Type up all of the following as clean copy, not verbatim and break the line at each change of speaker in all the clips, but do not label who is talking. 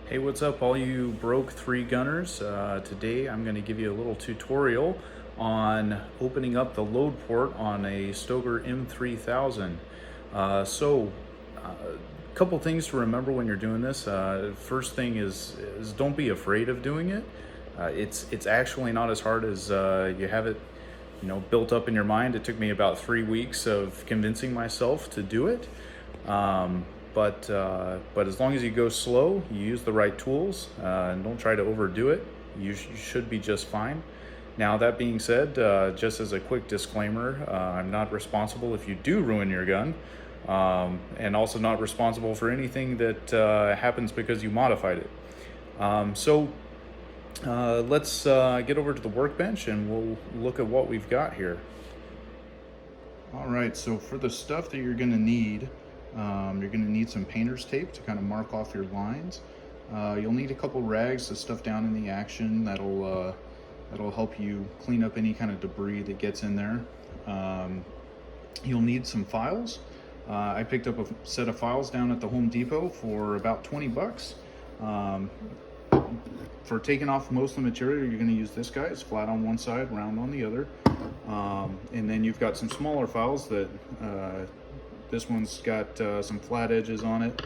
Hey, what's up, all you broke three gunners? Today I'm going to give you a little tutorial on opening up the load port on a Stoeger M3000. A couple things to remember when you're doing this. First thing is don't be afraid of doing it. It's actually not as hard as you have it, built up in your mind. It took me about 3 weeks of convincing myself to do it. Um, but as long as you go slow, you use the right tools, and don't try to overdo it, you should be just fine. Now, that being said, just as a quick disclaimer, I'm not responsible if you do ruin your gun, and also not responsible for anything that happens because you modified it. Let's get over to the workbench and we'll look at what we've got here. All right, so for the stuff that you're gonna need, you're gonna need some painter's tape to kind of mark off your lines. You'll need a couple rags to stuff down in the action. That'll help you clean up any kind of debris that gets in there. You'll need some files. I picked up a set of files down at the Home Depot for about 20 bucks. For taking off most of the material, you're going to use this guy. It's flat on one side, round on the other. And then you've got some smaller files that this one's got some flat edges on it.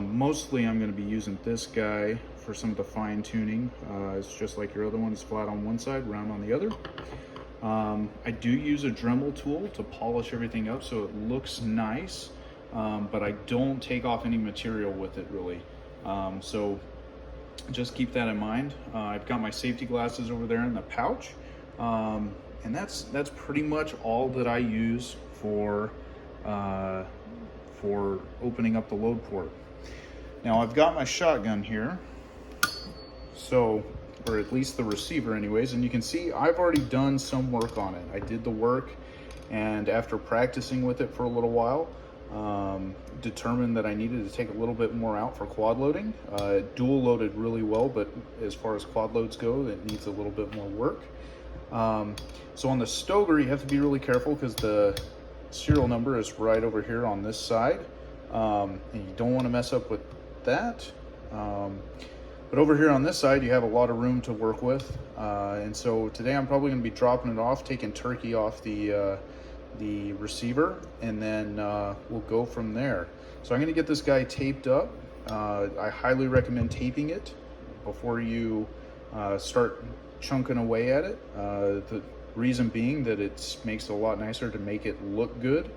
Mostly I'm going to be using this guy for some of the fine tuning. It's just like your other one. It's flat on one side, round on the other. I do use a Dremel tool to polish everything up so it looks nice, but I don't take off any material with it really. So just keep that in mind. I've got my safety glasses over there in the pouch, and that's pretty much all that I use for opening up the load port. Now I've got my shotgun here, so, or at least the receiver anyways, and you can see I've already done some work on it. I did the work, and after practicing with it for a little while, determined that I needed to take a little bit more out for quad loading. It dual loaded really well, but as far as quad loads go, it needs a little bit more work. So on the Stoeger, you have to be really careful because the serial number is right over here on this side, and you don't want to mess up with that. But over here on this side, you have a lot of room to work with, and so today I'm probably going to be dropping it off, taking turkey off the receiver, and then we'll go from there. So I'm going to get this guy taped up. I highly recommend taping it before you start chunking away at it. The reason being that it makes it a lot nicer to make it look good.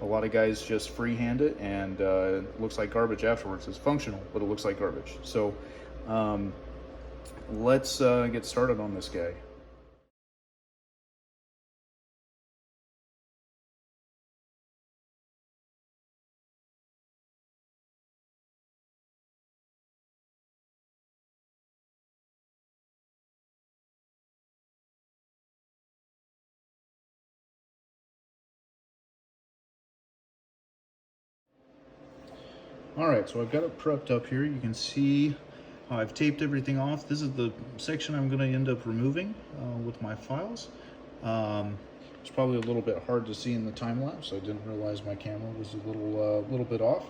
A lot of guys just freehand it, and it looks like garbage afterwards. It's functional, but it looks like garbage. So let's get started on this guy. All right, so I've got it prepped up here. You can see I've taped everything off. This is the section I'm going to end up removing with my files. It's probably a little bit hard to see in the time lapse. I didn't realize my camera was a little bit off.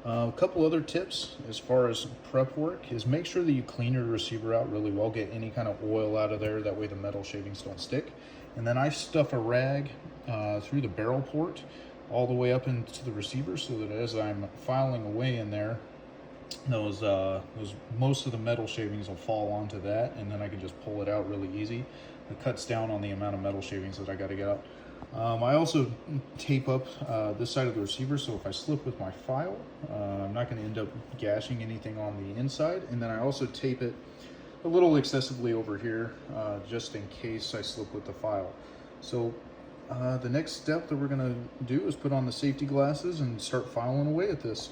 A couple other tips as far as prep work is make sure that you clean your receiver out really well, get any kind of oil out of there, that way the metal shavings don't stick. And then I stuff a rag through the barrel port all the way up into the receiver so that as I'm filing away in there, those most of the metal shavings will fall onto that, and then I can just pull it out really easy. It cuts down on the amount of metal shavings that I got to get out. I also tape up this side of the receiver, so if I slip with my file, I'm not going to end up gashing anything on the inside. And then I also tape it a little excessively over here, just in case I slip with the file. So the next step that we're going to do is put on the safety glasses and start filing away at this.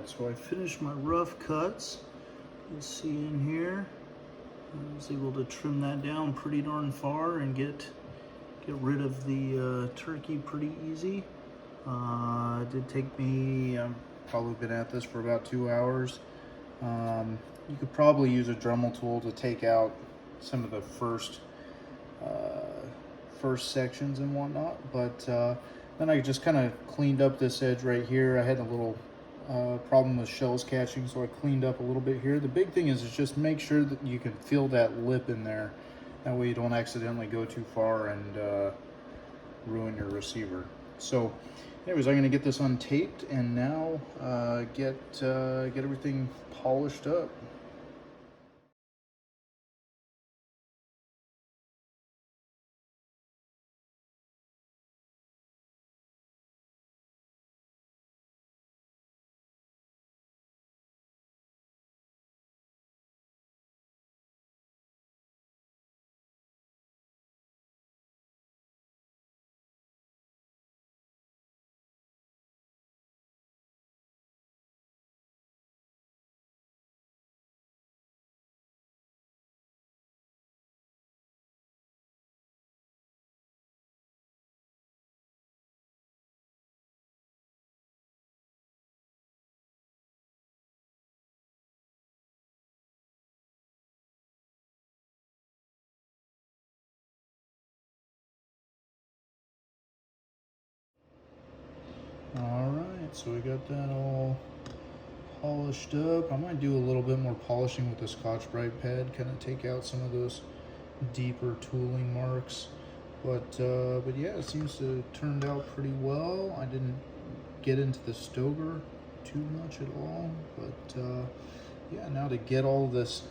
so I finished my rough cuts. You see in here, I was able to trim that down pretty darn far and get rid of the turkey pretty easy. It did take me, I've probably been at this for about 2 hours. You could probably use a Dremel tool to take out some of the first sections and whatnot, but then I just kind of cleaned up this edge right here. I had a little problem with shells catching, so I cleaned up a little bit here. The big thing is just make sure that you can feel that lip in there. That way you don't accidentally go too far and ruin your receiver. So anyways, I'm going to get this untaped and now get everything polished up. Alright, so we got that all polished up. I might do a little bit more polishing with the Scotch-Brite pad, kind of take out some of those deeper tooling marks. But yeah, it seems to have turned out pretty well. I didn't get into the Stoeger too much at all, but yeah, now to get all this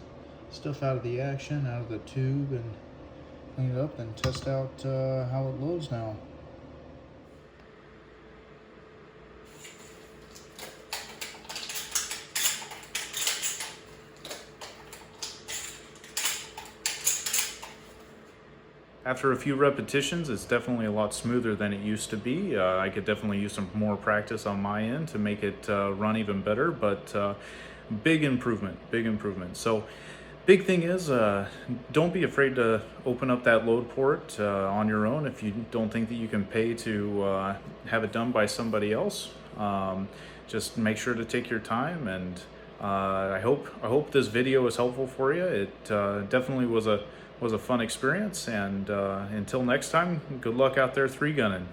stuff out of the action, out of the tube, and clean it up, and test out how it loads now.
After a few repetitions, it's definitely a lot smoother than it used to be. I could definitely use some more practice on my end to make it run even better, but big improvement, big improvement. So big thing is, don't be afraid to open up that load port on your own if you don't think that you can pay to have it done by somebody else. Just make sure to take your time, and I hope this video is helpful for you. It definitely was a fun experience, and until next time, good luck out there 3-gunning.